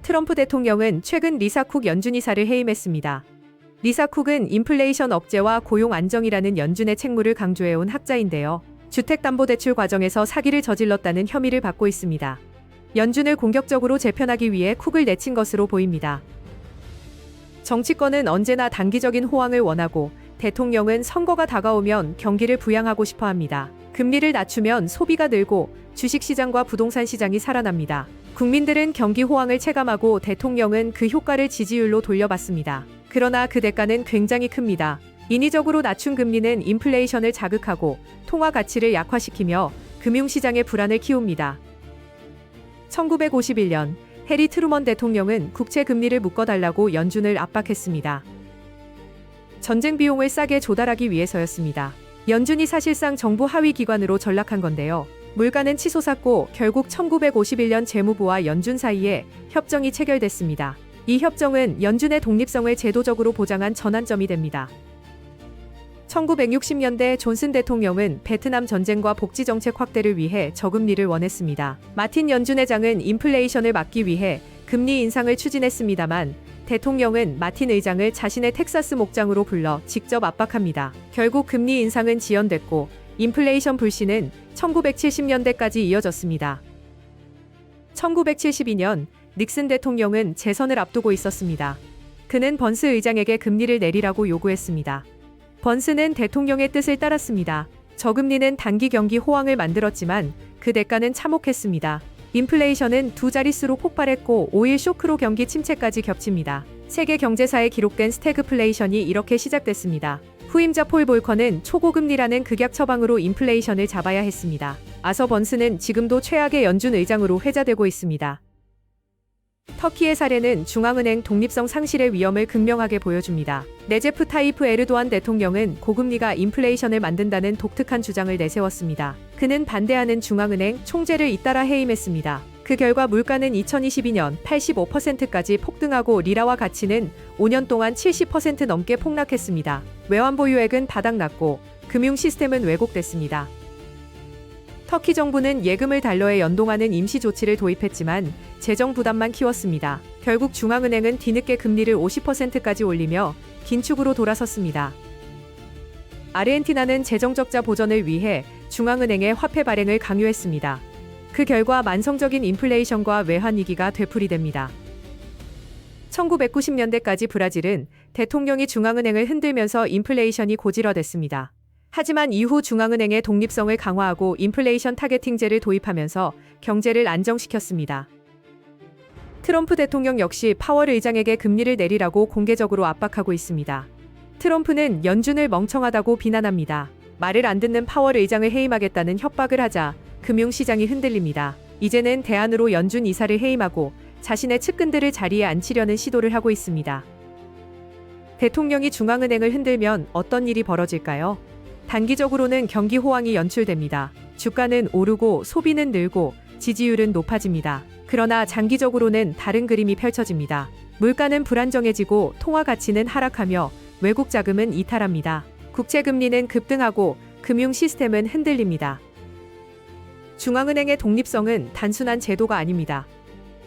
트럼프 대통령은 최근 리사 쿡 연준 이사를 해임했습니다. 리사 쿡은 인플레이션 억제와 고용 안정이라는 연준의 책무를 강조해온 학자인데요. 주택담보대출 과정에서 사기를 저질렀다는 혐의를 받고 있습니다. 연준을 공격적으로 재편하기 위해 쿡을 내친 것으로 보입니다. 정치권은 언제나 단기적인 호황을 원하고 대통령은 선거가 다가오면 경기를 부양하고 싶어 합니다. 금리를 낮추면 소비가 늘고 주식시장과 부동산 시장이 살아납니다. 국민들은 경기 호황을 체감하고 대통령은 그 효과를 지지율로 돌려받습니다. 그러나 그 대가는 굉장히 큽니다. 인위적으로 낮춘 금리는 인플레이션을 자극하고 통화 가치를 약화시키며 금융시장의 불안을 키웁니다. 1951년 해리 트루먼 대통령은 국채 금리를 묶어달라고 연준을 압박했습니다. 전쟁 비용을 싸게 조달하기 위해서였습니다. 연준이 사실상 정부 하위 기관으로 전락한 건데요. 물가는 치솟았고 결국 1951년 재무부와 연준 사이에 협정이 체결됐습니다. 이 협정은 연준의 독립성을 제도적으로 보장한 전환점이 됩니다. 1960년대 존슨 대통령은 베트남 전쟁과 복지 정책 확대를 위해 저금리를 원했습니다. 마틴 연준 의장은 인플레이션을 막기 위해 금리 인상을 추진했습니다만 대통령은 마틴 의장을 자신의 텍사스 목장으로 불러 직접 압박합니다. 결국 금리 인상은 지연됐고 인플레이션 불씨는 1970년대까지 이어졌습니다. 1972년 닉슨 대통령은 재선을 앞두고 있었습니다. 그는 번스 의장에게 금리를 내리라고 요구했습니다. 번스는 대통령의 뜻을 따랐습니다. 저금리는 단기 경기 호황을 만들었지만 그 대가는 참혹했습니다. 인플레이션은 두 자릿수로 폭발했고 5일 쇼크로 경기 침체까지 겹칩니다. 세계 경제사에 기록된 스태그플레이션이 이렇게 시작됐습니다. 후임자 폴 볼커는 초고금리라는 극약 처방으로 인플레이션을 잡아야 했습니다. 아서 번스는 지금도 최악의 연준 의장으로 회자되고 있습니다. 터키의 사례는 중앙은행 독립성 상실의 위험을 극명하게 보여줍니다. 레제프 타이프 에르도안 대통령은 고금리가 인플레이션을 만든다는 독특한 주장을 내세웠습니다. 그는 반대하는 중앙은행 총재를 잇따라 해임했습니다. 그 결과 물가는 2022년 85%까지 폭등하고 리라화 가치는 5년 동안 70% 넘게 폭락했습니다. 외환 보유액은 바닥났고 금융 시스템은 왜곡됐습니다. 터키 정부는 예금을 달러에 연동하는 임시 조치를 도입했지만 재정 부담만 키웠습니다. 결국 중앙은행은 뒤늦게 금리를 50%까지 올리며 긴축으로 돌아섰습니다. 아르헨티나는 재정적자 보전을 위해 중앙은행의 화폐 발행을 강요했습니다. 그 결과 만성적인 인플레이션과 외환 위기가 되풀이됩니다. 1990년대까지 브라질은 대통령이 중앙은행을 흔들면서 인플레이션이 고질화됐습니다. 하지만 이후 중앙은행의 독립성을 강화하고 인플레이션 타겟팅제를 도입하면서 경제를 안정시켰습니다. 트럼프 대통령 역시 파월 의장에게 금리를 내리라고 공개적으로 압박하고 있습니다. 트럼프는 연준을 멍청하다고 비난합니다. 말을 안 듣는 파월 의장을 해임하겠다는 협박을 하자 금융시장이 흔들립니다. 이제는 대안으로 연준 이사를 해임하고 자신의 측근들을 자리에 앉히려는 시도를 하고 있습니다. 대통령이 중앙은행을 흔들면 어떤 일이 벌어질까요? 단기적으로는 경기 호황이 연출됩니다. 주가는 오르고 소비는 늘고 지지율은 높아집니다. 그러나 장기적으로는 다른 그림이 펼쳐집니다. 물가는 불안정해지고 통화 가치는 하락하며 외국 자금은 이탈합니다. 국채 금리는 급등하고 금융 시스템은 흔들립니다. 중앙은행의 독립성은 단순한 제도가 아닙니다.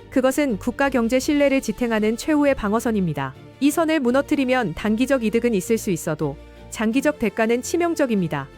그것은 국가 경제 신뢰를 지탱하는 최후의 방어선입니다. 이 선을 무너뜨리면 단기적 이득은 있을 수 있어도 장기적 대가는 치명적입니다.